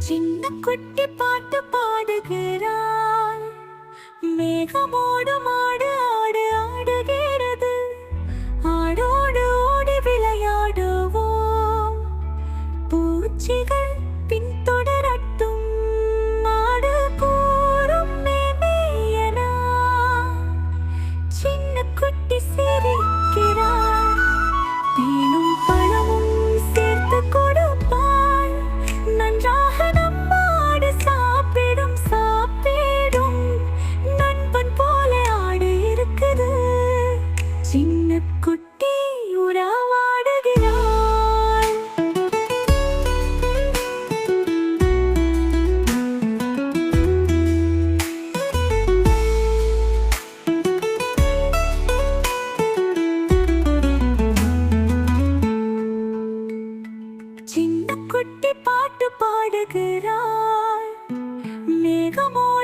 சின்ன குட்டி பாட்டு பாடுகிறாள். மேகமோடு மாடு ஆடு ஆடுகிறது. ஆடோடு ஓடி விளையாடுவோம். பூச்சிகள் பின்தொடரட்டும். மாடு கூறும் மேமேயனா. சின்ன குட்டி சிரிக்கிறாள். தேனும் பழமும் சேர்த்து கொடுப்பாள். நன்றாக நம்மாடு சாப்பிடும் சாப்பிடும். நண்பன் போல ஆடு இருக்குது. சின்ன குட்டி உறவாடுகிறாள். சின்ன குட்டி பாட்டு பாடுகிறாள். மேகமோ